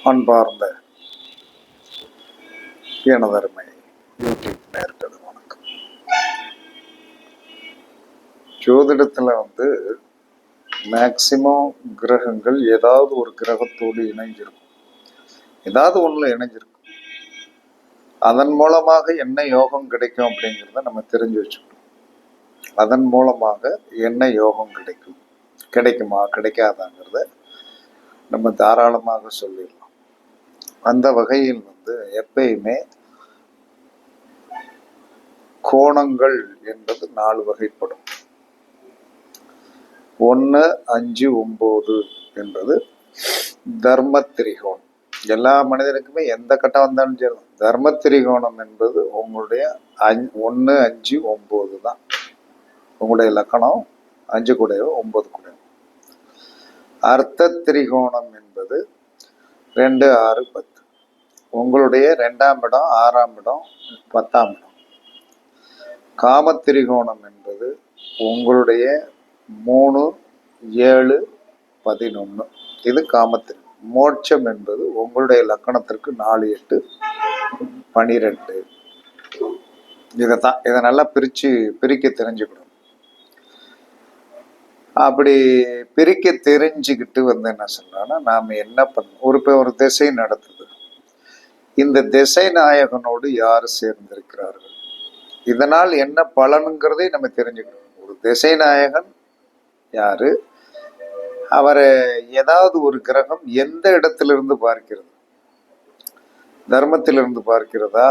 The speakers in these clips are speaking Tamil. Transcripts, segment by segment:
அன்பார்ந்த எனதருமை யூடியூப் நேயர்களே வணக்கம். ஜோதிடத்தில் மேக்சிமம் கிரகங்கள் ஏதாவது ஒரு கிரகத்தோடு இணைஞ்சிருக்கும், ஏதாவது ஒன்றில் இணைஞ்சிருக்கும். அதன் மூலமாக என்ன யோகம் கிடைக்கும் அப்படிங்கிறத நம்ம தெரிஞ்சு வச்சுக்கணும். அதன் மூலமாக என்ன யோகம் கிடைக்குமா கிடைக்காதாங்கிறத நம்ம தாராளமாக சொல்லிடலாம். அந்த வகையில் எப்பயுமே கோணங்கள் என்பது 4 வகைப்படும். 1, 5, 9 என்பது தர்ம திரிகோணம். எல்லா மனிதனுக்குமே எந்த கட்டம் வந்தாலும் சரி, தர்ம திரிகோணம் என்பது உங்களுடைய 1, 5, 9 தான். உங்களுடைய லக்கணம் 5 கூடையோ 9 கூடையோ. அர்த்த திரிகோணம் என்பது 2, 6, 10. உங்களுடைய 2ஆம் இடம், 6ஆம் இடம், 10ஆம் இடம். காமத்திரிகோணம் என்பது உங்களுடைய 3, 7, 11. இது காமத்திரி. மோட்சம் என்பது உங்களுடைய லக்கணத்திற்கு 4, 8, 12. இதை நல்லா பிரிக்க தெரிஞ்சுக்கணும். அப்படி பிரிக்க தெரிஞ்சுக்கிட்டு என்ன சொன்னா, நாம் என்ன பண்ணணும், ஒரு திசை நடத்துது. இந்த திசை நாயகனோடு யார் சேர்ந்திருக்கிறார்கள், இதனால் என்ன பலனுங்கிறதை நம்ம தெரிஞ்சுக்கணும். ஒரு திசை நாயகன் யாரு, அவரை ஏதாவது ஒரு கிரகம் எந்த இடத்திலிருந்து பார்க்கிறது, தர்மத்திலிருந்து பார்க்கிறதா,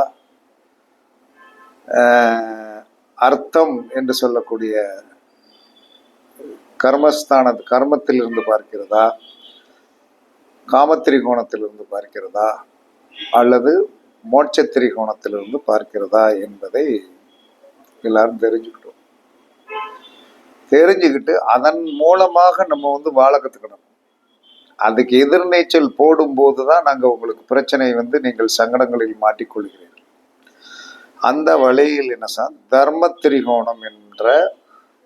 அர்த்தம் என்று சொல்லக்கூடிய கர்மத்திலிருந்து பார்க்கிறதா, காமத்திரிகோணத்திலிருந்து பார்க்கிறதா, அல்லது மோட்ச திரிகோணத்திலிருந்து பார்க்கிறதா என்பதை எல்லாரும் தெரிஞ்சுக்கிட்டு அதன் மூலமாக நம்ம வாழ கற்றுக்கணும். அதுக்கு எதிர்நீச்சல் போடும் போதுதான் நாங்கள் உங்களுக்கு பிரச்சனை நீங்கள் சங்கடங்களில் மாட்டிக்கொள்கிறீர்கள். அந்த வழியில் தர்ம திரிகோணம் என்ற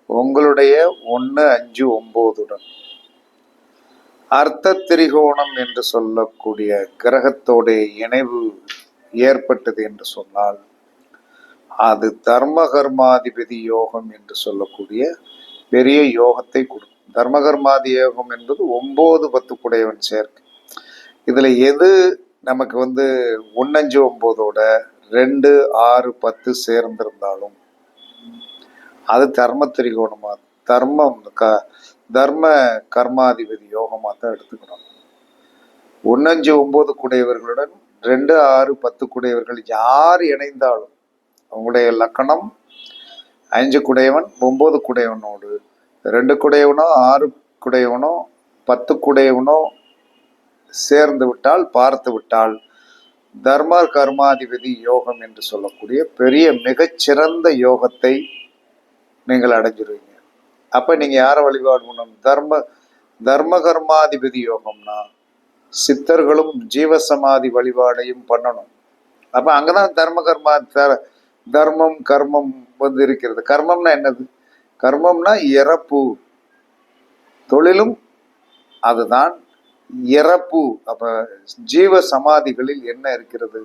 உங்களுடைய 1, 5, 9 அர்த்த திரிகோணம் என்று சொல்லக்கூடிய கிரகத்தோடைய இணைவு ஏற்பட்டது என்று சொன்னால் அது தர்ம கர்மாதிபதி யோகம் என்று சொல்லக்கூடிய பெரிய யோகத்தை கொடுக்கும். தர்மகர்மாதி யோகம் என்பது 9, 10 கூடையவன் சேர்க்கை. இதுல எது நமக்கு 1, 5, 9ஓட 2, 6, 10 சேர்ந்திருந்தாலும் அது தர்ம திரிகோணமா, தர்ம கர்மாதிபதி யோகமா தான் எடுத்துக்கணும். 1, 5, 9 கூடையவர்களுடன் 2, 6, 10 கூடையவர்கள் யார் இணைந்தாலும் அவங்களுடைய லக்கணம் 5 கூடையவன் 9 கூடையவனோடு 2 கூடையவனோ 6 கூடையவனோ 10 கூடையவனோ சேர்ந்து விட்டால், பார்த்து விட்டால் தர்ம கர்மாதிபதி யோகம் என்று சொல்லக்கூடிய பெரிய மிகச்சிறந்த யோகத்தை நீங்கள் அடைஞ்சிருவீங்க. அப்ப நீங்க யாரை வழிபாடு பண்ணணும்? தர்ம கர்மாதிபதி யோகம்னா சித்தர்களும் ஜீவசமாதி வழிபாடையும் பண்ணணும். அப்ப அங்கதான் தர்மம் கர்மம் இருக்கிறது. கர்மம்னா என்னது? கர்மம்னா இறப்பு, தொழிலும் அதுதான் இறப்பு. அப்ப ஜீவ சமாதிகளில் என்ன இருக்கிறது?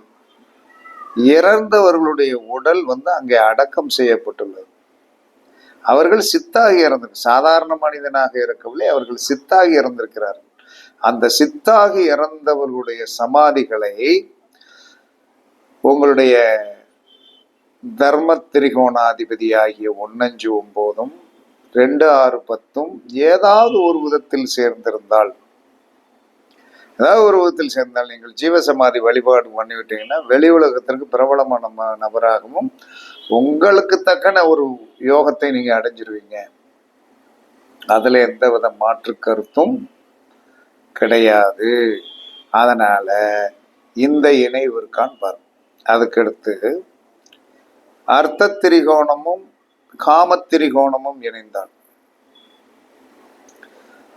இறந்தவர்களுடைய உடல் அங்கே அடக்கம் செய்யப்பட்டுள்ளது. அவர்கள் சித்தாகி சாதாரண மனிதனாக இருக்கவில்லை, அவர்கள் சித்தாகி இறந்திருக்கிறார்கள். அந்த சித்தாகி இறந்தவர்களுடைய சமாதிகளை உங்களுடைய தர்ம திரிகோணாதிபதி ஆகிய 1, 5, 9, 2, 6, 10 ஏதாவது ஒரு விதத்தில் சேர்ந்திருந்தால், நீங்கள் ஜீவசமாதி வழிபாடு பண்ணிவிட்டீங்கன்னா வெளி உலகத்திற்கு பிரபலமான நபராகவும் உங்களுக்கு தக்கன ஒரு யோகத்தை நீங்க அடைஞ்சிருவீங்க. அதுல எந்தவித மாற்று கருத்தும் கிடையாது. அதனால இந்த இணைவு இருக்கான்னு பாருங்க. அதுக்கடுத்து அர்த்த திரிகோணமும் காமத்திரிகோணமும் இணைந்தால்,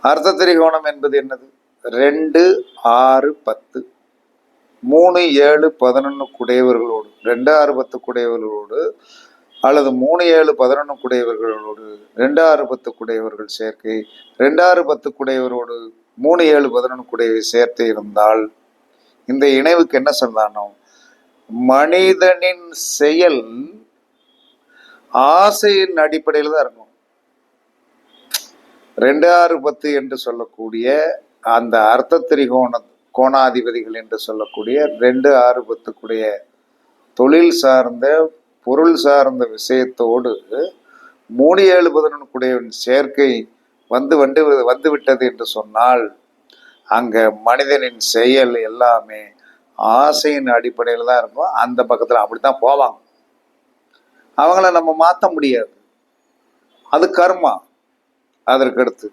அர்த்த திரிகோணம் என்பது என்னது? 2, 6, 10, 3, 7, 11 குடையவர்களோடு, 2, 6, 10 குடையவர்களோடு அல்லது 3, 7, 11 குடையவர்களோடு 2, 6, 10 குடையவர்கள் சேர்க்கை, 2, 6, 10 குடையவரோடு 3, 7, 11 குடையவை சேர்த்து இருந்தால் இந்த இணைவுக்கு என்ன சொன்னானோ, மனிதனின் செயல் ஆசையின் அடிப்படையில் தான் இருக்கும். 2 6 10 என்று சொல்லக்கூடிய அந்த அர்த்த திரிகோண கோணாதிபதிகள் என்று சொல்லக்கூடிய 2 6 10 தொழில் சார்ந்த பொருள் சார்ந்த விஷயத்தோடு 3 7 11 சேர்க்கை வந்து விட்டது என்று சொன்னால், அங்க மனிதனின் செயல் எல்லாமே ஆசையின் அடிப்படையில் தான் இருக்கும். அந்த பக்கத்துல அப்படித்தான் போவாங்க. அவங்கள நம்ம மாற்ற முடியாது. அது கர்மா. அதற்கடுத்து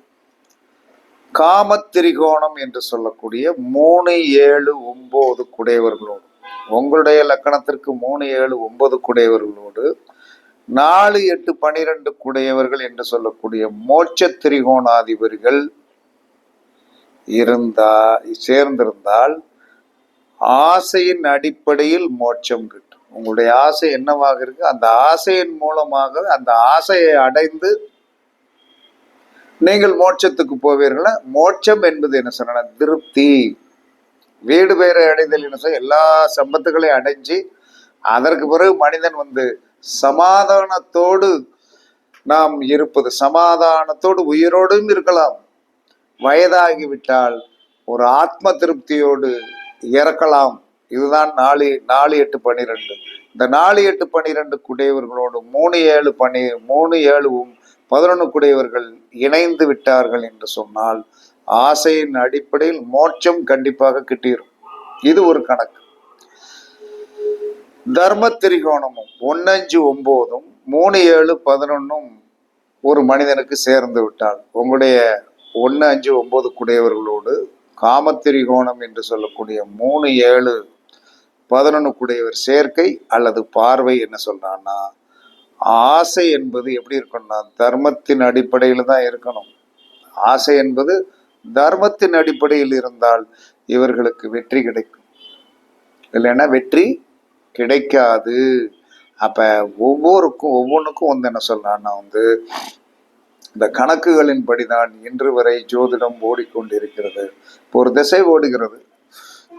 காமத்திரிகோணம் என்று சொல்லக்கூடிய 3 7 9 குடையவர்களோடு, உங்களுடைய லக்கணத்திற்கு 3 7 9 குடையவர்களோடு 4 8 12 குடையவர்கள் என்று சொல்லக்கூடிய மோட்ச திரிகோணாதிபதிகள் சேர்ந்திருந்தால் ஆசையின் அடிப்படையில் மோட்சம் கிட்டும். உங்களுடைய ஆசை என்னவாக இருக்கு, அந்த ஆசையின் மூலமாக அந்த ஆசையை அடைந்து நீங்கள் மோட்சத்துக்கு போவீர்களா. மோட்சம் என்பது என்ன சொன்ன, திருப்தி. வீடு பேரை அடைதல் என்ன சொல்ல, எல்லா சம்பத்துகளையும் அடைஞ்சு அதற்கு பிறகு மனிதன் சமாதானத்தோடு நாம் இருப்பது, சமாதானத்தோடு உயிரோடும் இருக்கலாம். வயதாகிவிட்டால் ஒரு ஆத்ம திருப்தியோடு இறக்கலாம். இதுதான் 4 8 12. இந்த 4 8 12 குடையவர்களோடு 3 7 11 குடையவர்கள் இணைந்து விட்டார்கள் என்று சொன்னால் ஆசையின் அடிப்படையில் மோட்சம் கண்டிப்பாக கிட்டிரும். இது ஒரு கணக்கு. தர்ம திரிகோணமும் 1 5 9 3 7 11 ஒரு மனிதனுக்கு சேர்ந்து விட்டால், உங்களுடைய 1 5 9 குடையவர்களோடு காமத்திரிகோணம் என்று சொல்லக்கூடிய 3 7 11 குடையவர் சேர்க்கை அல்லது பார்வை என்ன சொல்றான்னா, ஆசை என்பது எப்படி இருக்கணும்னா தர்மத்தின் அடிப்படையில் தான் இருக்கணும். ஆசை என்பது தர்மத்தின் அடிப்படையில் இருந்தால் இவர்களுக்கு வெற்றி கிடைக்கும், இல்லைன்னா வெற்றி கிடைக்காது. அப்ப ஒவ்வொன்றுக்கும் என்ன சொல்றான்னா இந்த கணக்குகளின் படிதான் இன்று வரை ஜோதிடம் ஓடிக்கொண்டிருக்கிறது. இப்போ ஒரு திசை ஓடுகிறது.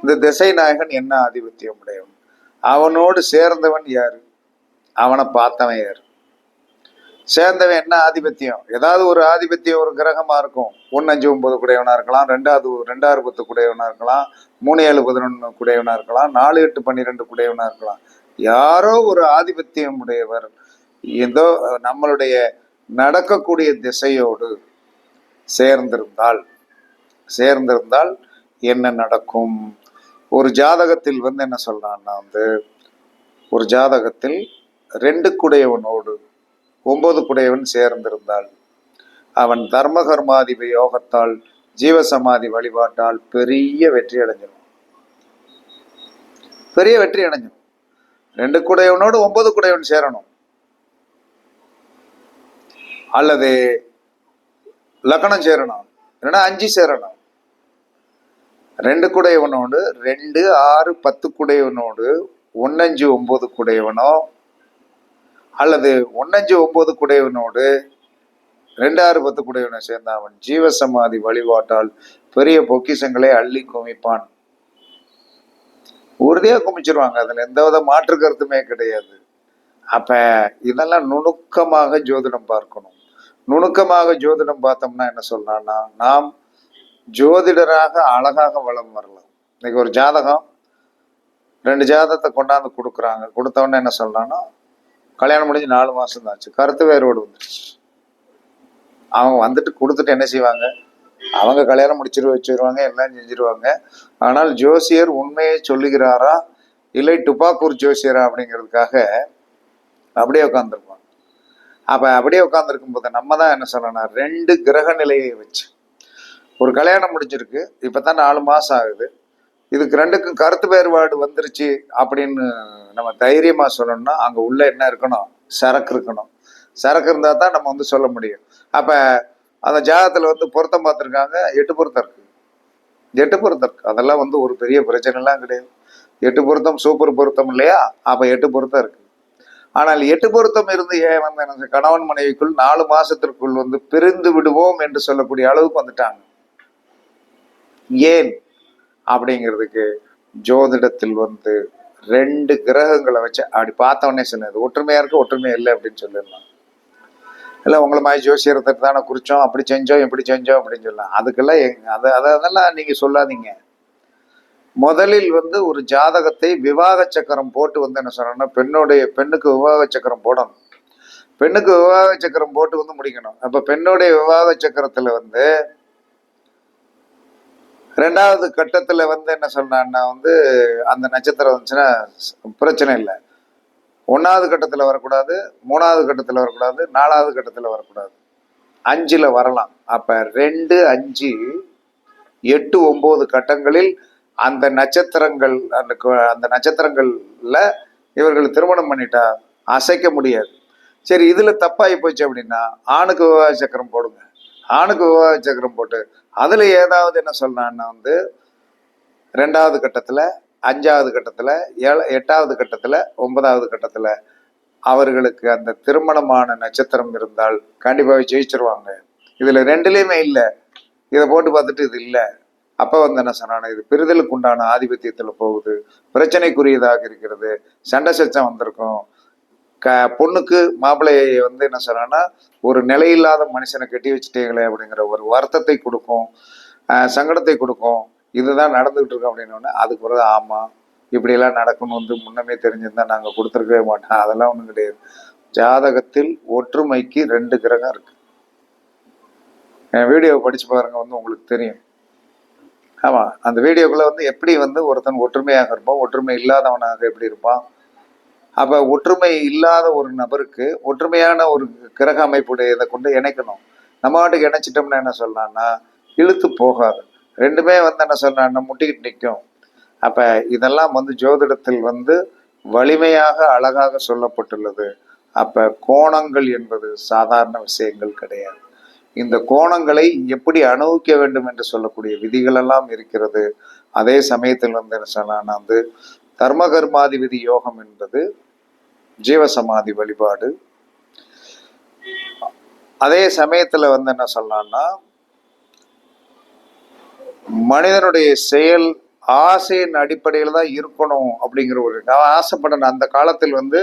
இந்த திசை நாயகன் என்ன ஆதிபத்தியம் உடையவன், அவனோடு சேர்ந்தவன் யாரு, அவனை பார்த்தவன் யாரு, சேர்ந்தவன் என்ன ஆதிபத்தியம், ஏதாவது ஒரு ஆதிபத்தியம் ஒரு கிரகமா இருக்கும். 1 5 9 குடையவனா இருக்கலாம், 2 6 10 குடையவனா இருக்கலாம், 3 7 11 குடையவனா இருக்கலாம், 4 8 12 குடையவனா இருக்கலாம். யாரோ ஒரு ஆதிபத்தியம் உடையவர் ஏதோ நம்மளுடைய நடக்கக்கூடிய திசையோடு சேர்ந்திருந்தால் என்ன நடக்கும். ஒரு ஜாதகத்தில் என்ன சொல்றான்னா ஒரு ஜாதகத்தில் 2 குடையவனோடு 9 குடையவன் சேர்ந்திருந்தால் அவன் தர்ம கர்மாதிப யோகத்தால் ஜீவசமாதி வழிபாட்டால் பெரிய வெற்றி அடைஞ்சிடும். 2 குடையவனோடு 9 குடையவன் சேரணும், அல்லது லக்கணம் சேரணும், இல்லைன்னா 5 சேரணும். 2 குடையவனோடு 2 6 10 குடையவனோடு 1 5 9 குடையவனோ, அல்லது 1 5 9 குடையவனோடு 2 6 10 குடையவனை சேர்ந்த அவன் ஜீவசமாதி வழிபாட்டால் பெரிய பொக்கிஷங்களை அள்ளி குமிப்பான். உறுதியா குமிச்சிருவாங்க, அதுல எந்தவித மாற்று கருத்துமே கிடையாது. அப்ப இதெல்லாம் நுணுக்கமாக ஜோதிடம் பார்க்கணும். நுணுக்கமாக ஜோதிடம் பார்த்தோம்னா என்ன சொல்றான்னா, நாம் ஜோதிடராக அழகாக வளம் வரலாம். இன்னைக்கு ஒரு ஜாதகம் 2 ஜாதகத்தை கொண்டாந்து கொடுத்தவொடனே என்ன சொல்றான்னா, கல்யாணம் முடிஞ்சு 4 மாசம் தான் ஆச்சு, கருத்து வேறுபாடு வந்துருச்சு. அவங்க வந்துட்டு கொடுத்துட்டு என்ன செய்வாங்க, அவங்க கல்யாணம் வச்சிருவாங்க, எல்லாம் செஞ்சிருவாங்க. ஆனால் ஜோசியர் உண்மையை சொல்லுகிறாரா இல்லை துப்பாக்கூர் ஜோசியரா அப்படிங்கிறதுக்காக அப்படியே உட்காந்துருப்பாங்க. அப்ப அப்படியே உட்காந்துருக்கும் போது நம்ம தான் என்ன சொல்லணும், 2 கிரக நிலையை வச்சு ஒரு கல்யாணம் முடிஞ்சிருக்கு, இப்பதான் 4 மாசம் ஆகுது, இதுக்கு 2க்கும் கருத்து வேறுபாடு வந்துருச்சு அப்படின்னு நம்ம தைரியமா சொல்லணும்னா அங்க உள்ள என்ன இருக்கணும், சரக்கு இருக்கணும். சரக்கு இருந்தா தான் நம்ம சொல்ல முடியும். அப்ப அந்த ஜாதகத்துல பொருத்தம் பார்த்துருக்காங்க, 8 பொருத்தம் இருக்கு. 8 பொருத்தம் இருக்கு. அதெல்லாம் ஒரு பெரிய பிரச்சனை எல்லாம் கிடையாது. 8 பொருத்தம் சூப்பர் பொருத்தம் இல்லையா? அப்ப 8 பொருத்தம் இருக்கு. ஆனால் 8 பொருத்தம் இருந்து ஏன் கணவன் மனைவிக்குள் 4 மாசத்திற்குள் பிரிந்து விடுவோம் என்று சொல்லக்கூடிய அளவுக்கு வந்துட்டாங்க. ஏன் அப்படிங்கிறதுக்கு ஜோதிடத்தில் வந்து 2 கிரகங்களை வச்சு அப்படி பார்த்தவொடனே சொன்னது ஒற்றுமையா இருக்கு ஒற்றுமை இல்லை அப்படின்னு சொல்லிடலாம். இல்லை உங்களை மாதிரி ஜோசியத்தை தானே குறிச்சோம், அப்படி செஞ்சோம் இப்படி செஞ்சோம் அப்படின்னு சொல்லலாம். அதுக்கெல்லாம் அதெல்லாம் நீங்க சொல்லாதீங்க. முதலில் வந்து ஒரு ஜாதகத்தை விவாக சக்கரம் போட்டு வந்து என்ன சொல்றேன்னா, பெண்ணுக்கு விவாக சக்கரம் போடணும். பெண்ணுக்கு விவாக சக்கரம் போட்டு வந்து முடிக்கணும். அப்ப பெண்ணுடைய விவாக சக்கரத்துல வந்து 2வது கட்டத்துல வந்து என்ன சொல்றான்னா வந்து அந்த நட்சத்திரம் வந்துச்சுன்னா பிரச்சனை இல்லை. 1வது கட்டத்துல வரக்கூடாது, 3வது கட்டத்துல வரக்கூடாது, 4வது கட்டத்துல வரக்கூடாது, 5ல வரலாம். அப்ப 2, 5, 8, 9 கட்டங்களில் அந்த நட்சத்திரங்கள் அந்த நட்சத்திரங்கள்ல இவர்கள் திருமணம் பண்ணிட்டா அசைக்க முடியாது. சரி, இதுல தப்பாகி போச்சு அப்படின்னா ஆணுக்கு விவாக சக்கரம் போடுங்க. ஆணுக்கு விவாக சக்கரம் போட்டு அதுல ஏதாவது என்ன சொல்றான்னா வந்து 2வது கட்டத்துல, 5வது கட்டத்துல, 8வது கட்டத்துல, 9வது கட்டத்துல அவர்களுக்கு அந்த திருமணமான நட்சத்திரம் இருந்தால் கண்டிப்பாக ஜெயிச்சிருவாங்க. இதுல 2லயுமே இல்லை, இதை போட்டு பார்த்துட்டு இது இல்லை, அப்ப வந்து என்ன சொன்னான இது பெறுதலுக்கு உண்டான ஆதிபத்தியத்துல போகுது, பிரச்சனைக்குரியதாக இருக்கிறது, சண்டை சச்சம் வந்திருக்கும். பொண்ணுக்கு மாப்பிள்ளையை வந்து என்ன சொன்னா ஒரு நிலையில்லாத மனுஷனை கட்டி வச்சுட்டீங்களே அப்படிங்கிற ஒரு வருத்தத்தை கொடுக்கும், சங்கடத்தை கொடுக்கும். இதுதான் நடந்துகிட்டு இருக்கோம் அப்படின்னு அதுக்கு பிறகு ஆமா இப்படியெல்லாம் நடக்கணும் வந்து முன்னமே தெரிஞ்சிருந்தா நாங்க கொடுத்துருக்கவே மாட்டோம். அதெல்லாம் ஒண்ணும் கிடையாது. ஜாதகத்தில் ஒற்றுமைக்கு 2 கிரகம் இருக்கு. என் வீடியோவை படிச்சு பாருங்க, வந்து உங்களுக்கு தெரியும். ஆமா, அந்த வீடியோக்குள்ள வந்து எப்படி வந்து ஒருத்தன் ஒற்றுமையாக இருப்பான், ஒற்றுமை இல்லாதவனாக எப்படி இருப்பான். அப்ப ஒற்றுமை இல்லாத ஒரு நபருக்கு ஒற்றுமையான ஒரு கிரக அமைப்புடையதை கொண்டு இணைக்கணும். நம்ம வாட்டுக்கு இணைச்சிட்டோம்னா என்ன சொல்லலாம்னா இழுத்து போகாது, 2மே வந்து என்ன சொல்லலாம்னா முட்டிக்கிட்டு நிற்கும். அப்ப இதெல்லாம் வந்து ஜோதிடத்தில் வந்து வலிமையாக அழகாக சொல்லப்பட்டுள்ளது. அப்ப கோணங்கள் என்பது சாதாரண விஷயங்கள் கிடையாது. இந்த கோணங்களை எப்படி அணுகிக்க வேண்டும் என்று சொல்லக்கூடிய விதிகள் எல்லாம் இருக்கிறது. அதே சமயத்தில் வந்து என்ன சொல்லலாம்னா வந்து தர்மகர்மாதிபதி யோகம் என்பது ஜீவசமாதி வழிபாடு. அதே சமயத்துல வந்து என்ன சொல்லலாம்னா மனிதனுடைய செயல் ஆசையின் அடிப்படையில் தான் இருக்கணும் அப்படிங்கிற ஒரு ஆசைப்படணும். அந்த காலத்தில் வந்து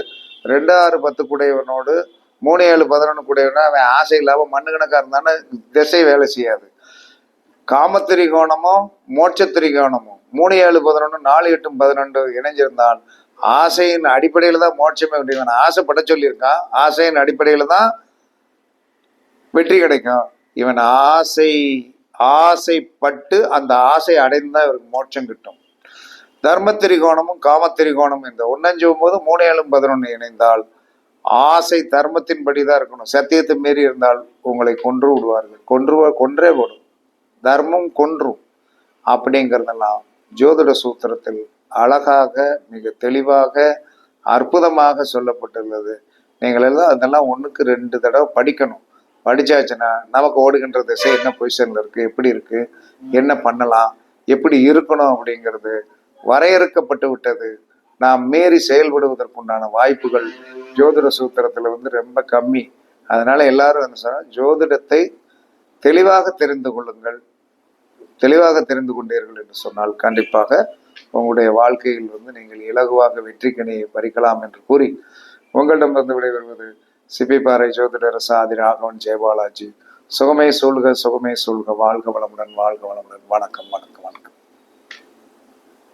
2, 6, 10 கூடையவனோடு 3, 7, 11 கூடையவனா அவன் ஆசை இல்லாம மண்ணு கணக்கா இருந்தானே திசை வேலை செய்யாது. காமத்திரிகோணமும் மோட்சத்திரிகோணமும் 3, 7, 11, 4, 8, 12 இணைஞ்சிருந்தான் ஆசையின் அடிப்படையில தான் மோட்சமே வெற்றி. ஆசைப்பட சொல்லியிருக்கான், ஆசையின் அடிப்படையில தான் வெற்றி கிடைக்கும். இவன் ஆசைப்பட்டு அந்த ஆசை அடைந்துதான் இவருக்கு மோட்சம் கிட்டும். தர்மத்திரிகோணமும் காமத்திரிகோணமும் இந்த 1, 5, 9, 3, 7, 11 இணைந்தால் ஆசை தர்மத்தின்படிதான் இருக்கணும். சத்தியத்தை மீறி இருந்தால் உங்களை கொன்று விடுவார்கள், கொன்றே போடும். தர்மம் கொன்றும் அப்படிங்கிறதெல்லாம் ஜோதிட சூத்திரத்தில் அழகாக மிக தெளிவாக அற்புதமாக சொல்லப்பட்டுள்ளது. நீங்கள் எல்லாம் அதெல்லாம் 1க்கு 2 தடவை படிக்கணும். படிச்சாச்சுன்னா நமக்கு ஓடுகின்ற திசை என்ன பொசிஷன்ல இருக்கு, எப்படி இருக்கு, என்ன பண்ணலாம், எப்படி இருக்கணும் அப்படிங்கிறது வரையறுக்கப்பட்டு விட்டது. நாம் மீறி செயல்படுவதற்குண்டான வாய்ப்புகள் ஜோதிட சூத்திரத்துல வந்து ரொம்ப கம்மி. அதனால எல்லாரும் என்ன சொன்னா ஜோதிடத்தை தெளிவாக தெரிந்து கொள்ளுங்கள். தெளிவாக தெரிந்து கொண்டீர்கள் என்று சொன்னால் கண்டிப்பாக உங்களுடைய வாழ்க்கையில் வந்து நீங்கள் இலகுவாக வெற்றி கனியை பறிக்கலாம் என்று கூறி உங்களிடமிருந்து விடைபெறுவது சிப்பிப்பாறை ஜோதிடர் சாதி ராகவன் ஜெயபாலாஜி. சுகமே சொல்க சுகமே சொல்க, வாழ்க வளமுடன், வாழ்க வளமுடன். வணக்கம் வணக்கம் வணக்கம்.